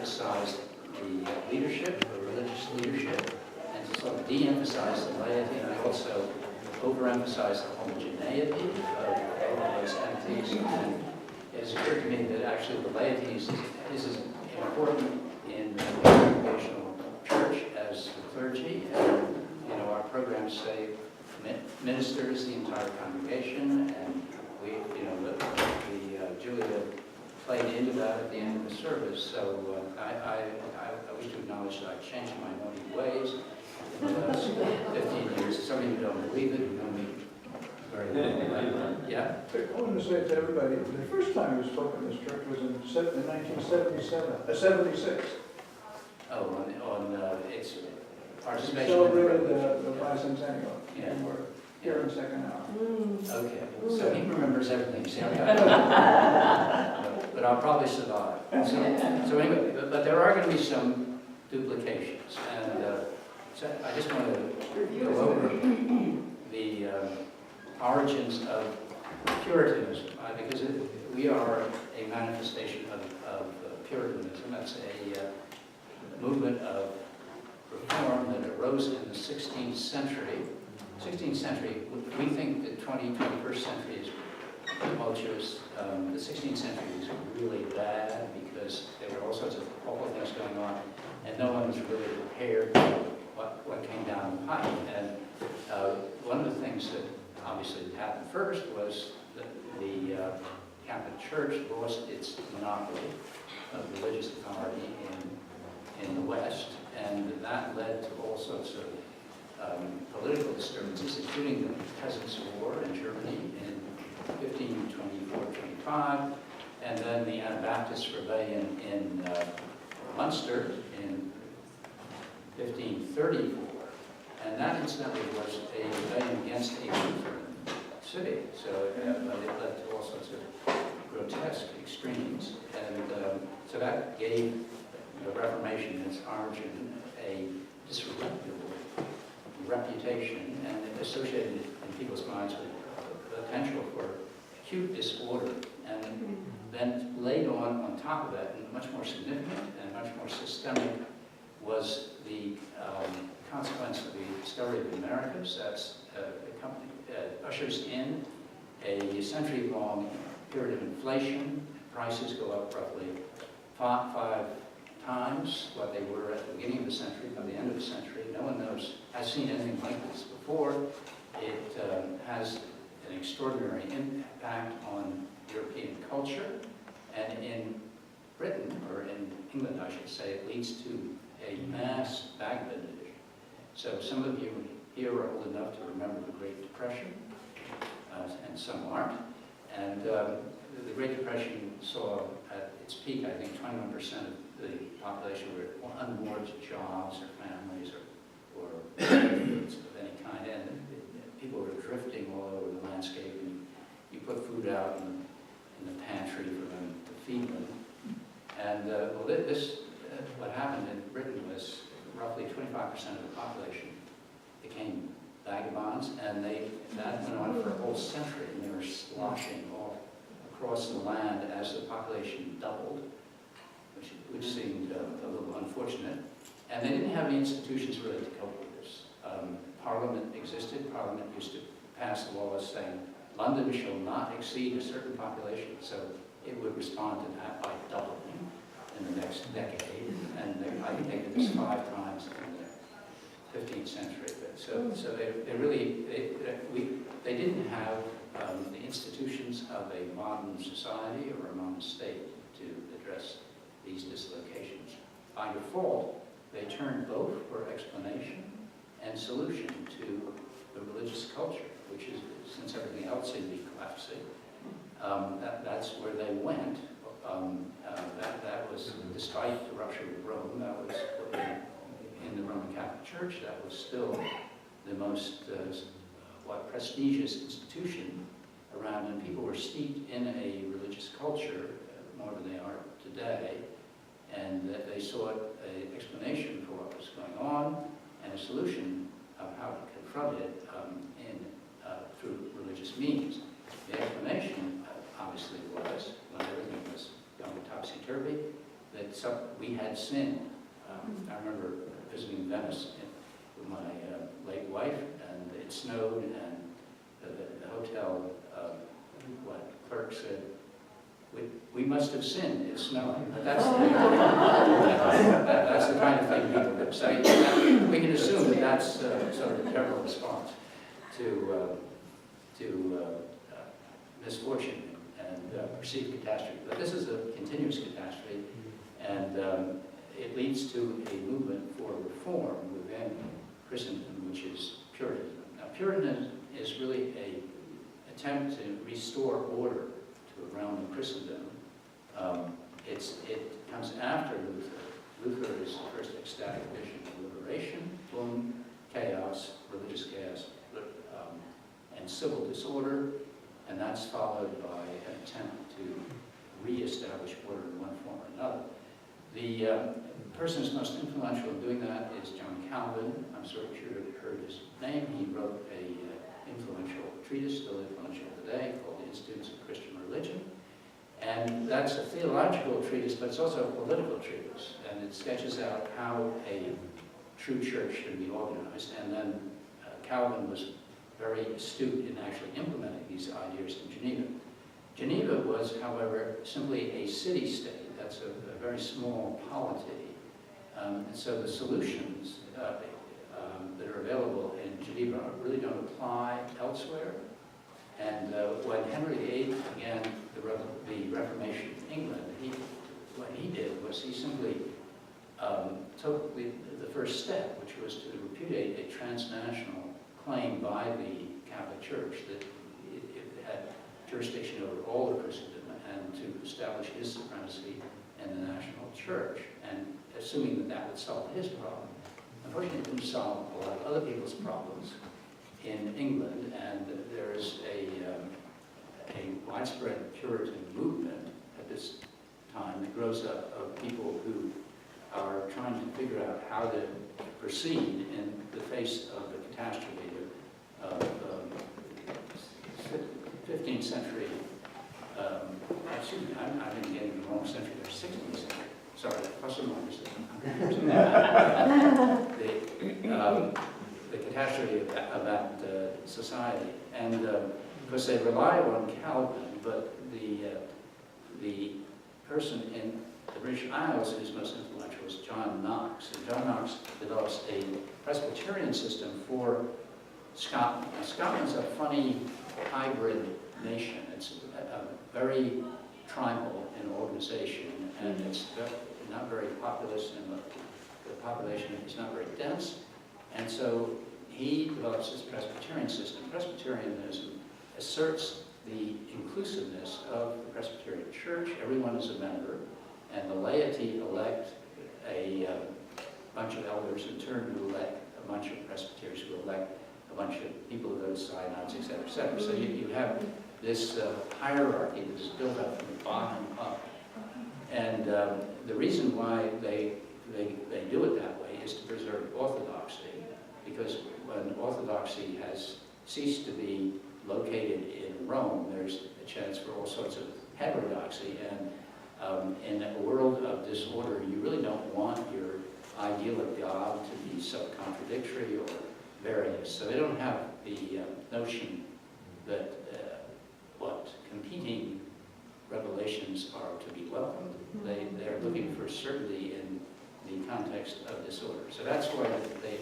emphasized the leadership, the religious leadership, and to sort of de-emphasize the laity, and I also overemphasize the homogeneity of those entities. And it's occurred to me that actually the laity is as important in the congregational church as the clergy. And our programs say ministers the entire congregation, and Julia played into that at the end of the service. So I wish to acknowledge that I've changed my naughty ways in the last 15 years. Some of you don't believe it, you know me very well. Yeah? I want to say to everybody, the first time we spoke in this church was in 1976. Oh, it's We participation. celebrated the bicentennial. Yeah. And we're here in second hour. Okay, so he remembers everything, see, but I'll probably survive. So anyway, but there are going to be some duplications, and so I just want to go over the origins of Puritanism, because we are a manifestation of Puritanism. That's a movement of reform that arose in the 16th century. 16th century, we think the 21st century is tumultuous. The 16th century was really bad because there were all sorts of awful things going on, and no one was really prepared for what came down the pipe. And one of the things that obviously happened first was that the Catholic Church lost its monopoly of religious authority in the West, and that led to all sorts of political disturbances, including the Peasants' War in Germany in 1524-25, and then the Anabaptist Rebellion in Munster in 1534. And that incidentally was a rebellion against a Lutheran city, so it led to all sorts of grotesque extremes. And so that gave the Reformation its origin a disreputable reputation, and it associated in people's minds with the potential for acute disorder. And then laid on top of that, and much more significant and much more systemic, was the consequence of the discovery of the Americas. That's ushers in a century-long period of inflation. Prices go up roughly five times what they were at the beginning of the century. By the end of the century, no one has seen anything like this before. It has an extraordinary impact on European culture, and in Britain, or in England I should say, it leads to a mass vagabondage. So some of you here are old enough to remember the Great Depression, and some aren't. And the Great Depression saw at its peak, I think, 21% of the population were unmoored jobs or families or goods of any kind, and people were drifting all over the landscape, and you put food out in the pantry for them to feed them. And what happened in Britain was roughly 25% of the population became vagabonds, and that went on for a whole century, and they were sloshing all across the land as the population doubled, which seemed a little unfortunate. And they didn't have the institutions really to cope with this. Parliament existed. Parliament used to pass laws saying London shall not exceed a certain population, so it would respond to that by doubling in the next decade. And I think they did this 5 times in the 15th century. So they didn't have the institutions of a modern society or a modern state to address these dislocations. By default, they turned both for explanation and solution to the religious culture, which is, since everything else seemed to be collapsing, that's where they went. That was, despite the rupture with Rome, that was in the Roman Catholic Church, that was still the most prestigious institution around, and people were steeped in a religious culture more than they are today, and that they sought an explanation for what was going on and a solution of how to confront it through religious means. The explanation obviously was, when everything was going topsy-turvy, that we had sinned. I remember visiting Venice with my late wife, and it snowed, and the hotel clerk said, we must have sinned, it's snowing. But that's that's the kind of thing people do. So we can assume that that's sort of the general response to misfortune and perceived catastrophe. But this is a continuous catastrophe, and it leads to a movement for reform within Christendom, which is Puritanism. Now, Puritanism is really an attempt to restore order to a realm of Christendom. It comes after Luther. Luther is the first ecstatic vision of liberation, boom, chaos, religious chaos, and civil disorder, and that's followed by an attempt to re-establish order in one form or another. The person who's most influential in doing that is John Calvin. I'm sure you've heard his name. He wrote an influential treatise, still influential today, called The Institutes of Christian Religion. And that's a theological treatise, but it's also a political treatise. And it sketches out how a true church should be organized. And then Calvin was very astute in actually implementing these ideas in Geneva. Geneva was, however, simply a city-state. That's a very small polity. And so the solutions that are available in Geneva really don't apply elsewhere. And when Henry VIII began the Reformation in England, what he did was he simply took the first step, which was to repudiate a transnational claim by the Catholic Church that it had jurisdiction over all of Christendom, and to establish his supremacy in the national church, and assuming that that would solve his problem. Unfortunately, it didn't solve a lot of other people's problems in England, and there's a widespread Puritan movement at this time that grows up of people who are trying to figure out how to proceed in the face of the catastrophe of 15th century, excuse me, I've been getting the wrong century, there's 16th century, sorry, plus or minus. The catastrophe of that society. And because they rely on Calvin, but the person in the British Isles who's most influential is John Knox. And John Knox develops a Presbyterian system for Scotland. Now, Scotland's a funny hybrid nation. It's very tribal in organization, and it's not very populous, and the population is not very dense. And so he develops this Presbyterian system. Presbyterianism asserts the inclusiveness of the Presbyterian Church. Everyone is a member, and the laity elect a bunch of elders in turn who elect a bunch of presbyteries who elect a bunch of people who go to synods, et cetera, et cetera. So you have this hierarchy that is built up from the bottom up. And the reason why they do it that way is to preserve orthodoxy, because when orthodoxy has ceased to be located in Rome, there's a chance for all sorts of heterodoxy, and in a world of disorder, you really don't want your ideal of God to be self-contradictory or various. So they don't have the notion that what competing revelations are to be welcomed. They're looking for certainty in the context of disorder. So that's why they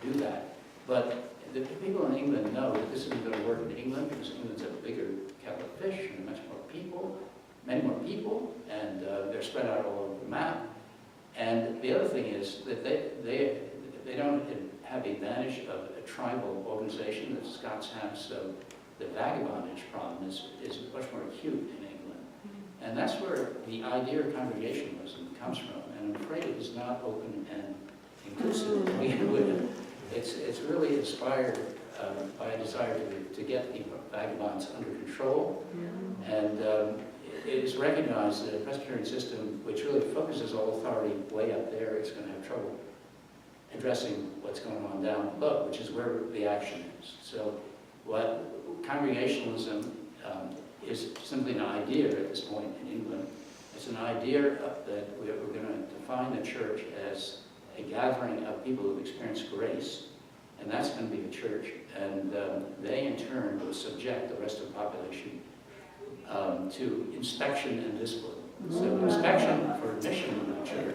do that. But the people in England know that this isn't going to work in England, because England's a bigger kettle of fish and much more people, many more people, and they're spread out all over the map. And the other thing is that they don't have the advantage of a tribal organization that Scots have, so the vagabondage problem is much more acute in England. And that's where the idea of congregationalism comes from, and I'm afraid it is not open and inclusive to begin with. It's really inspired by a desire to get the vagabonds under control, and it is recognized that a Presbyterian system which really focuses all authority way up there is going to have trouble addressing what's going on down below, which is where the action is. So what congregationalism is simply an idea at this point in England, It's an idea that we're going to define the church as a gathering of people who've experienced grace, and that's going to be a church, and they in turn will subject the rest of the population to inspection and discipline. So inspection for admission to the church,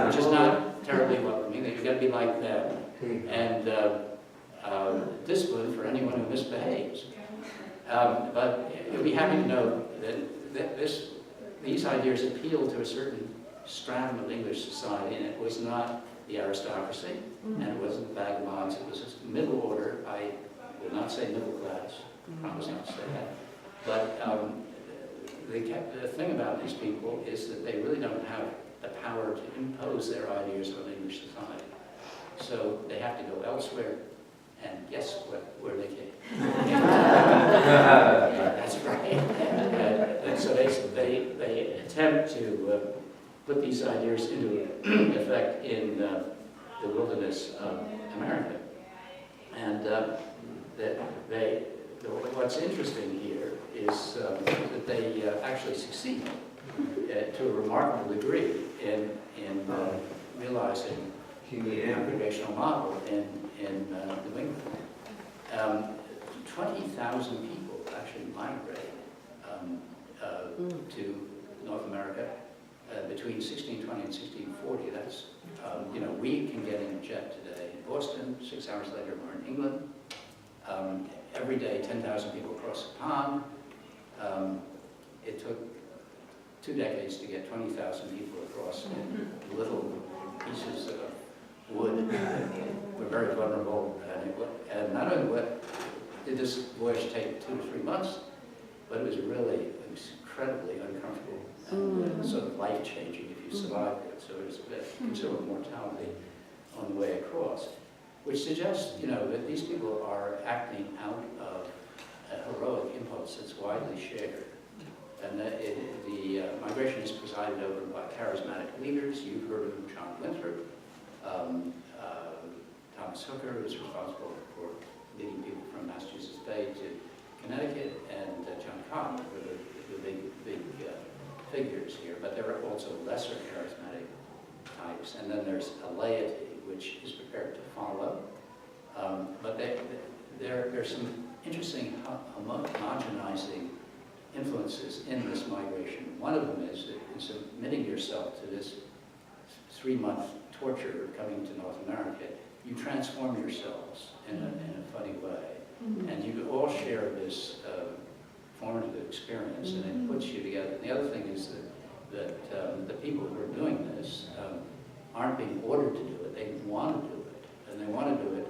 which is not terribly welcoming. You've got to be like them, and discipline for anyone who misbehaves. But you'll be happy to know that these ideas appeal to a certain stratum of English society, and it was not the aristocracy, and it wasn't the vagabonds. It was a middle order. I will not say middle class. I promise not to say that. But the thing about these people is that they really don't have the power to impose their ideas on English society. So they have to go elsewhere, and guess where they came. That's right. And so they attempt to put these ideas into effect in the wilderness of America. And what's interesting here is that they actually succeed to a remarkable degree in realizing the congregational model in New England. 20,000 people actually migrate to North America between 1620 and 1640. That's, we can get in a jet today in Boston, 6 hours later we're in England. Every day 10,000 people cross the pond. It took 2 decades to get 20,000 people across in little pieces of wood. We're very vulnerable, and not only did this voyage take 2 to 3 months, but it was really incredibly uncomfortable and sort of life-changing if you survived it. So there's considerable mortality on the way across, which suggests, that these people are acting out of a heroic impulse that's widely shared. And the migration is presided over by charismatic leaders. You've heard of John Winthrop. Thomas Hooker is responsible for leading people from Massachusetts Bay to Connecticut, and John Cotton are the big figures here. But there are also lesser charismatic types, and then there's a laity which is prepared to follow. But there's some interesting homogenizing influences in this migration. One of them is that in submitting yourself to this 3-month torture coming to North America, you transform yourselves in a funny way. And you all share this formative experience, and it puts you together. And the other thing is that the people who are doing this aren't being ordered to do it. They want to do it. And they want to do it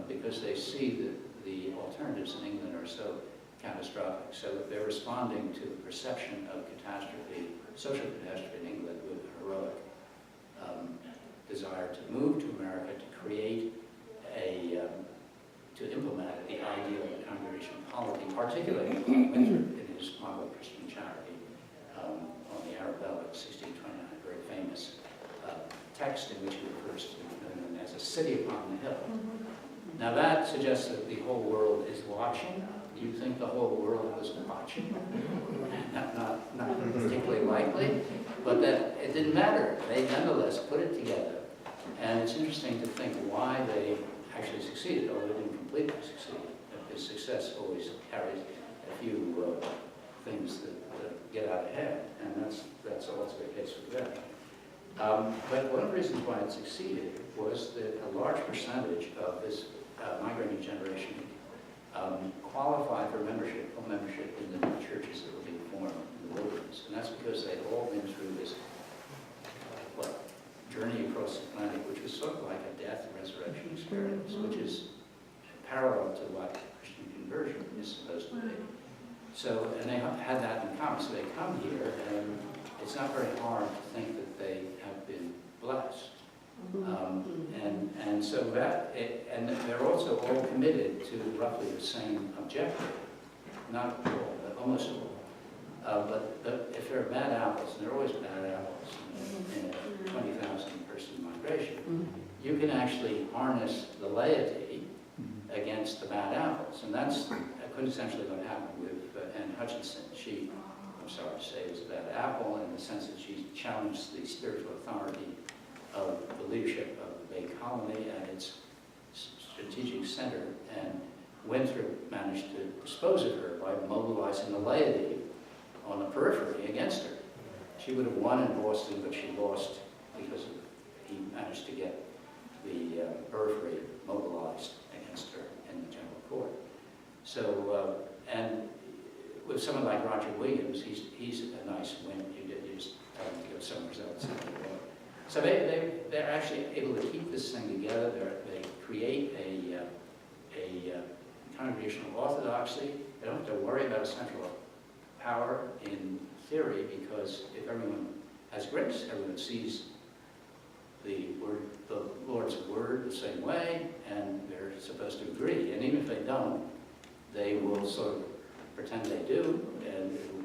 because they see that the alternatives in England are so catastrophic. So they're responding to the perception of catastrophe, social catastrophe in England, with a heroic desire to move to America, to create to implement the ideal of the congregational polity, particularly Winthrop in his model of Christian charity on the Arabella, 1629, a very famous text in which he refers to New England as a city upon the hill. Now that suggests that the whole world is watching. You think the whole world was watching? Not particularly likely, but that it didn't matter. They nonetheless put it together. And it's interesting to think why they actually succeeded, although they didn't completely succeed. Because success always carries a few things that get out ahead, and that's also the case with them. But one of the reasons why it succeeded was that a large percentage of this migrating generation qualified for full membership in the new churches that were being formed in the wilderness. And that's because they'd all been through this journey across the Atlantic, which was sort of like a death and resurrection experience, which is parallel to what Christian conversion is supposed to be. So, and they had that in common. So they come here, and it's not very hard to think that they have been blessed. And so and they're also all committed to roughly the same objective. Not all, but almost all. But if there are bad apples, and there are always bad apples in a 20,000 person migration, you can actually harness the laity against the bad apples. And that's quintessentially what happened with Anne Hutchinson. She I'm sorry to say, was about Apple in the sense that she challenged the spiritual authority of the leadership of the Bay Colony and its strategic center, and Winthrop managed to dispose of her by mobilizing the laity on the periphery against her. She would have won in Boston, but she lost because he managed to get the periphery mobilized against her in the general court. So, and with someone like Roger Williams, he's a nice win. You just have to go somewhere else. So they're actually able to keep this thing together. They create a congregational orthodoxy. They don't have to worry about a central power in theory, because if everyone has grace, everyone sees the Lord's word the same way, and they're supposed to agree. And even if they don't, they will sort of pretend they do, and it